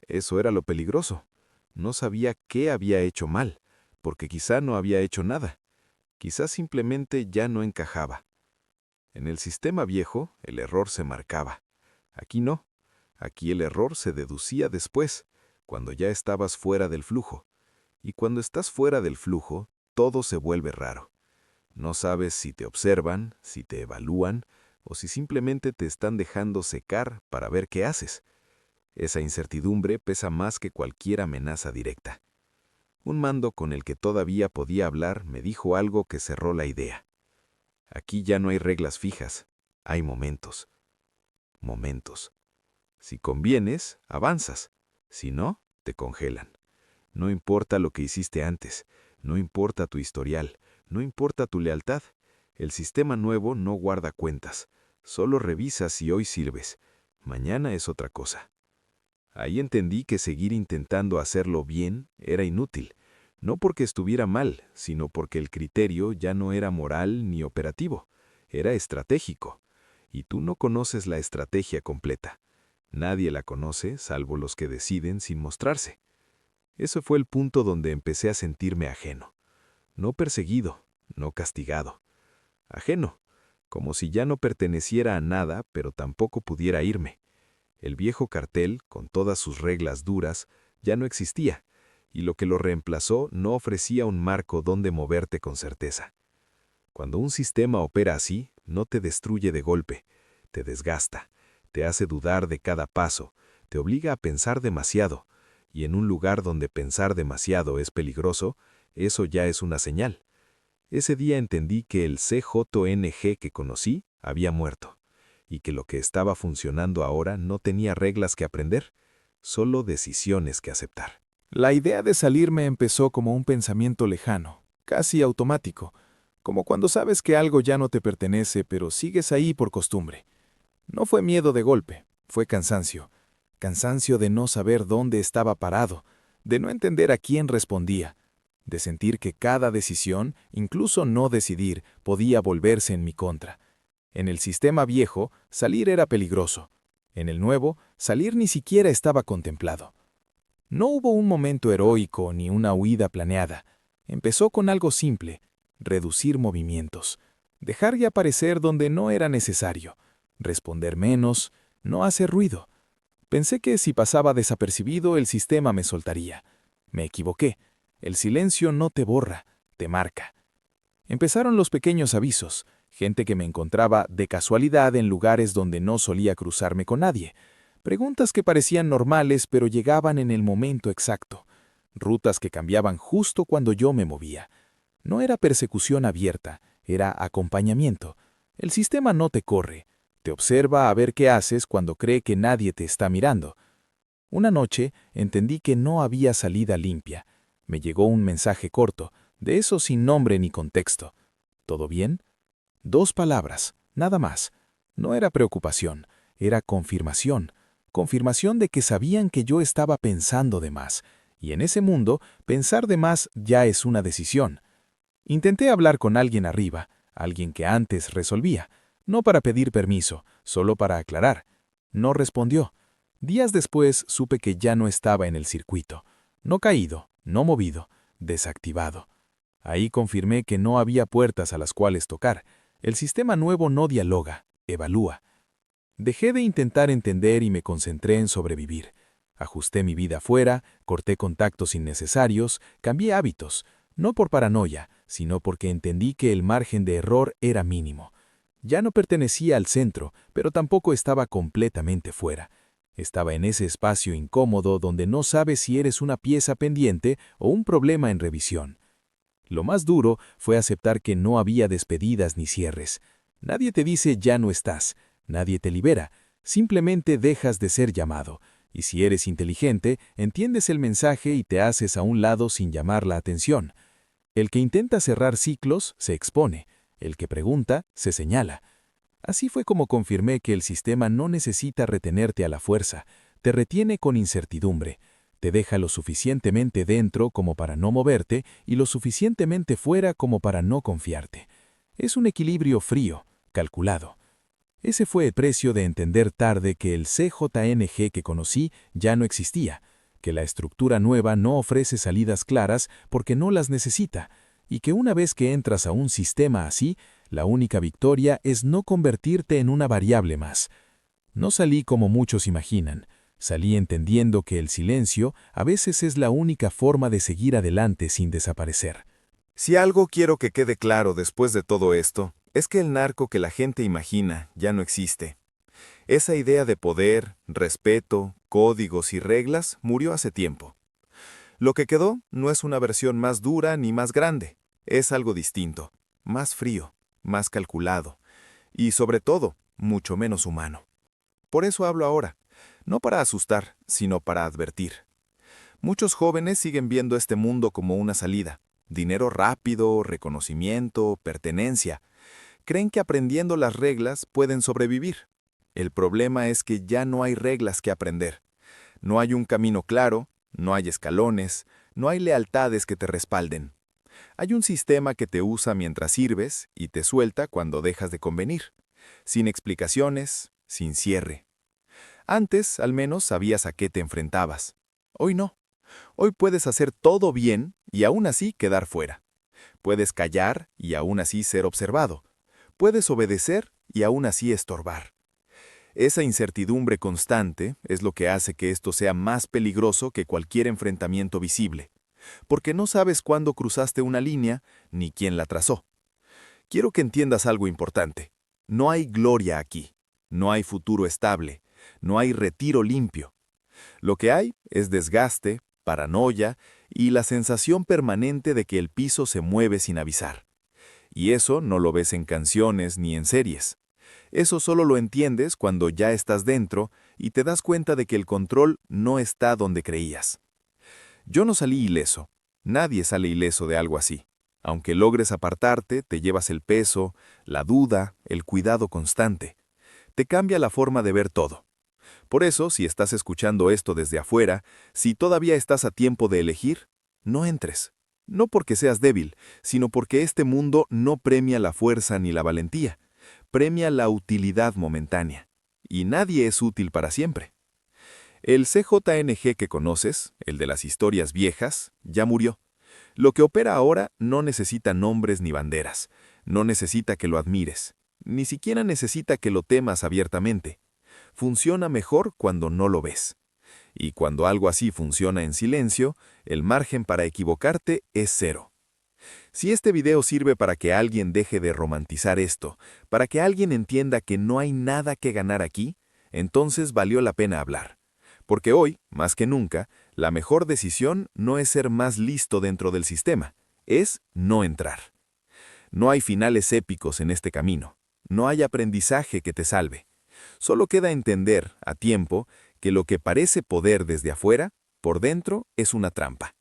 Eso era lo peligroso. No sabía qué había hecho mal, porque quizá no había hecho nada. Quizá simplemente ya no encajaba. En el sistema viejo, el error se marcaba. Aquí no. Aquí el error se deducía después, cuando ya estabas fuera del flujo. Y cuando estás fuera del flujo, todo se vuelve raro. No sabes si te observan, si te evalúan, o si simplemente te están dejando secar para ver qué haces. Esa incertidumbre pesa más que cualquier amenaza directa. Un mando con el que todavía podía hablar me dijo algo que cerró la idea. Aquí ya no hay reglas fijas, hay momentos. Momentos. Si convienes, avanzas. Si no, te congelan. No importa lo que hiciste antes, no importa tu historial, no importa tu lealtad. El sistema nuevo no guarda cuentas, solo revisa si hoy sirves. Mañana es otra cosa. Ahí entendí que seguir intentando hacerlo bien era inútil, no porque estuviera mal, sino porque el criterio ya no era moral ni operativo, era estratégico. Y tú no conoces la estrategia completa. Nadie la conoce, salvo los que deciden sin mostrarse. Ese fue el punto donde empecé a sentirme ajeno. No perseguido, no castigado. Ajeno, como si ya no perteneciera a nada, pero tampoco pudiera irme. El viejo cartel, con todas sus reglas duras, ya no existía, y lo que lo reemplazó no ofrecía un marco donde moverte con certeza. Cuando un sistema opera así, no te destruye de golpe, te desgasta, te hace dudar de cada paso, te obliga a pensar demasiado, y en un lugar donde pensar demasiado es peligroso, eso ya es una señal. Ese día entendí que el CJNG que conocí había muerto, y que lo que estaba funcionando ahora no tenía reglas que aprender, solo decisiones que aceptar. La idea de salirme empezó como un pensamiento lejano, casi automático, como cuando sabes que algo ya no te pertenece, pero sigues ahí por costumbre. No fue miedo de golpe, fue cansancio. Cansancio de no saber dónde estaba parado, de no entender a quién respondía, de sentir que cada decisión, incluso no decidir, podía volverse en mi contra. En el sistema viejo, salir era peligroso. En el nuevo, salir ni siquiera estaba contemplado. No hubo un momento heroico ni una huida planeada. Empezó con algo simple: reducir movimientos, dejar de aparecer donde no era necesario, responder menos, no hacer ruido. Pensé que si pasaba desapercibido el sistema me soltaría. Me equivoqué. El silencio no te borra, te marca. Empezaron los pequeños avisos, gente que me encontraba de casualidad en lugares donde no solía cruzarme con nadie. Preguntas que parecían normales pero llegaban en el momento exacto. Rutas que cambiaban justo cuando yo me movía. No era persecución abierta, era acompañamiento. El sistema no te corre, te observa a ver qué haces cuando cree que nadie te está mirando. Una noche entendí que no había salida limpia. Me llegó un mensaje corto, de eso sin nombre ni contexto. ¿Todo bien? 2 palabras, nada más. No era preocupación, era confirmación. Confirmación de que sabían que yo estaba pensando de más. Y en ese mundo, pensar de más ya es una decisión. Intenté hablar con alguien arriba, alguien que antes resolvía. No para pedir permiso, solo para aclarar. No respondió. Días después supe que ya no estaba en el circuito. No caído, no movido, desactivado. Ahí confirmé que no había puertas a las cuales tocar. El sistema nuevo no dialoga, evalúa. Dejé de intentar entender y me concentré en sobrevivir. Ajusté mi vida afuera, corté contactos innecesarios, cambié hábitos, no por paranoia, sino porque entendí que el margen de error era mínimo. Ya no pertenecía al centro, pero tampoco estaba completamente fuera. Estaba en ese espacio incómodo donde no sabes si eres una pieza pendiente o un problema en revisión. Lo más duro fue aceptar que no había despedidas ni cierres. Nadie te dice ya no estás, nadie te libera, simplemente dejas de ser llamado. Y si eres inteligente, entiendes el mensaje y te haces a un lado sin llamar la atención. El que intenta cerrar ciclos se expone, el que pregunta se señala. Así fue como confirmé que el sistema no necesita retenerte a la fuerza, te retiene con incertidumbre, te deja lo suficientemente dentro como para no moverte y lo suficientemente fuera como para no confiarte. Es un equilibrio frío, calculado. Ese fue el precio de entender tarde que el CJNG que conocí ya no existía, que la estructura nueva no ofrece salidas claras porque no las necesita, y que una vez que entras a un sistema así, la única victoria es no convertirte en una variable más. No salí como muchos imaginan, salí entendiendo que el silencio a veces es la única forma de seguir adelante sin desaparecer. Si algo quiero que quede claro después de todo esto, es que el narco que la gente imagina ya no existe. Esa idea de poder, respeto, códigos y reglas murió hace tiempo. Lo que quedó no es una versión más dura ni más grande, es algo distinto, más frío, más calculado y, sobre todo, mucho menos humano. Por eso hablo ahora, no para asustar, sino para advertir. Muchos jóvenes siguen viendo este mundo como una salida, dinero rápido, reconocimiento, pertenencia. Creen que aprendiendo las reglas pueden sobrevivir. El problema es que ya no hay reglas que aprender. No hay un camino claro, no hay escalones, no hay lealtades que te respalden. Hay un sistema que te usa mientras sirves y te suelta cuando dejas de convenir. Sin explicaciones, sin cierre. Antes, al menos, sabías a qué te enfrentabas. Hoy no. Hoy puedes hacer todo bien y aún así quedar fuera. Puedes callar y aún así ser observado. Puedes obedecer y aún así estorbar. Esa incertidumbre constante es lo que hace que esto sea más peligroso que cualquier enfrentamiento visible, porque no sabes cuándo cruzaste una línea ni quién la trazó. Quiero que entiendas algo importante. No hay gloria aquí, no hay futuro estable, no hay retiro limpio. Lo que hay es desgaste, paranoia y la sensación permanente de que el piso se mueve sin avisar. Y eso no lo ves en canciones ni en series. Eso solo lo entiendes cuando ya estás dentro y te das cuenta de que el control no está donde creías. Yo no salí ileso. Nadie sale ileso de algo así. Aunque logres apartarte, te llevas el peso, la duda, el cuidado constante. Te cambia la forma de ver todo. Por eso, si estás escuchando esto desde afuera, si todavía estás a tiempo de elegir, no entres. No porque seas débil, sino porque este mundo no premia la fuerza ni la valentía. Premia la utilidad momentánea. Y nadie es útil para siempre. El CJNG que conoces, el de las historias viejas, ya murió. Lo que opera ahora no necesita nombres ni banderas, no necesita que lo admires, ni siquiera necesita que lo temas abiertamente. Funciona mejor cuando no lo ves. Y cuando algo así funciona en silencio, el margen para equivocarte es cero. Si este video sirve para que alguien deje de romantizar esto, para que alguien entienda que no hay nada que ganar aquí, entonces valió la pena hablar. Porque hoy, más que nunca, la mejor decisión no es ser más listo dentro del sistema, es no entrar. No hay finales épicos en este camino, no hay aprendizaje que te salve. Solo queda entender, a tiempo, que lo que parece poder desde afuera, por dentro es una trampa.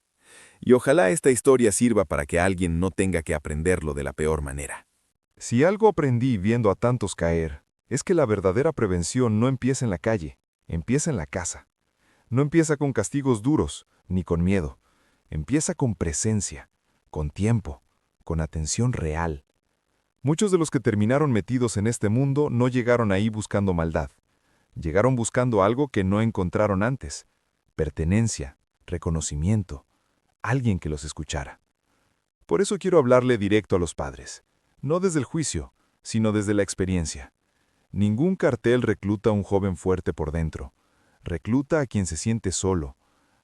Y ojalá esta historia sirva para que alguien no tenga que aprenderlo de la peor manera. Si algo aprendí viendo a tantos caer, es que la verdadera prevención no empieza en la calle, empieza en la casa. No empieza con castigos duros, ni con miedo. Empieza con presencia, con tiempo, con atención real. Muchos de los que terminaron metidos en este mundo no llegaron ahí buscando maldad. Llegaron buscando algo que no encontraron antes: pertenencia, reconocimiento, alguien que los escuchara. Por eso quiero hablarle directo a los padres, no desde el juicio, sino desde la experiencia. Ningún cartel recluta a un joven fuerte por dentro. Recluta a quien se siente solo,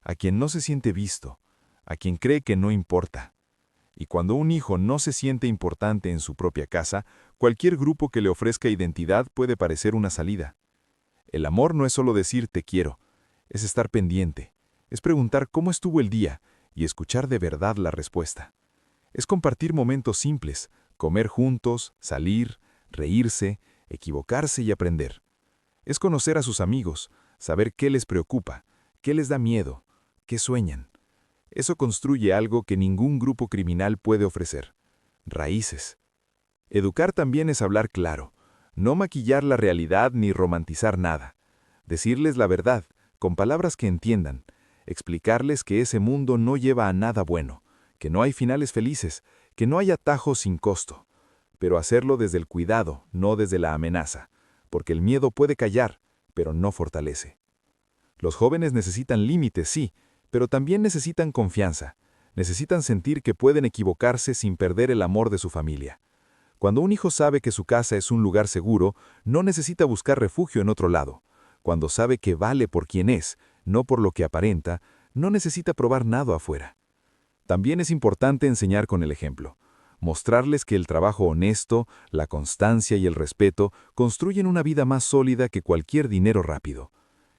a quien no se siente visto, a quien cree que no importa. Y cuando un hijo no se siente importante en su propia casa, cualquier grupo que le ofrezca identidad puede parecer una salida. El amor no es solo decir te quiero, es estar pendiente, es preguntar cómo estuvo el día y escuchar de verdad la respuesta. Es compartir momentos simples, comer juntos, salir, reírse, equivocarse y aprender. Es conocer a sus amigos, saber qué les preocupa, qué les da miedo, qué sueñan. Eso construye algo que ningún grupo criminal puede ofrecer: raíces. Educar también es hablar claro, no maquillar la realidad ni romantizar nada. Decirles la verdad, con palabras que entiendan. Explicarles que ese mundo no lleva a nada bueno, que no hay finales felices, que no hay atajos sin costo. Pero hacerlo desde el cuidado, no desde la amenaza, porque el miedo puede callar, pero no fortalece. Los jóvenes necesitan límites, sí, pero también necesitan confianza. Necesitan sentir que pueden equivocarse sin perder el amor de su familia. Cuando un hijo sabe que su casa es un lugar seguro, no necesita buscar refugio en otro lado. Cuando sabe que vale por quien es, no por lo que aparenta, no necesita probar nada afuera. También es importante enseñar con el ejemplo. Mostrarles que el trabajo honesto, la constancia y el respeto construyen una vida más sólida que cualquier dinero rápido.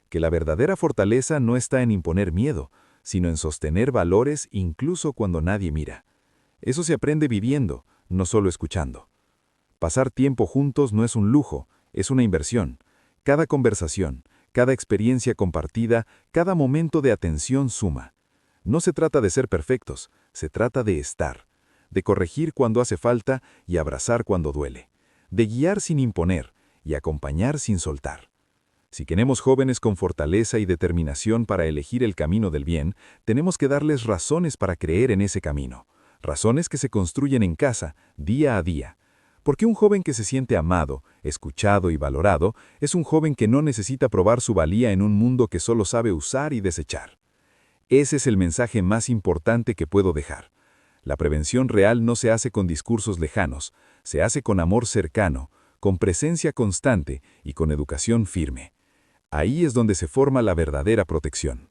Que la verdadera fortaleza no está en imponer miedo, sino en sostener valores incluso cuando nadie mira. Eso se aprende viviendo, no solo escuchando. Pasar tiempo juntos no es un lujo, es una inversión. Cada conversación, cada experiencia compartida, cada momento de atención suma. No se trata de ser perfectos, se trata de estar, de corregir cuando hace falta y abrazar cuando duele, de guiar sin imponer y acompañar sin soltar. Si queremos jóvenes con fortaleza y determinación para elegir el camino del bien, tenemos que darles razones para creer en ese camino, razones que se construyen en casa, día a día. Porque un joven que se siente amado, escuchado y valorado, es un joven que no necesita probar su valía en un mundo que solo sabe usar y desechar. Ese es el mensaje más importante que puedo dejar. La prevención real no se hace con discursos lejanos, se hace con amor cercano, con presencia constante y con educación firme. Ahí es donde se forma la verdadera protección.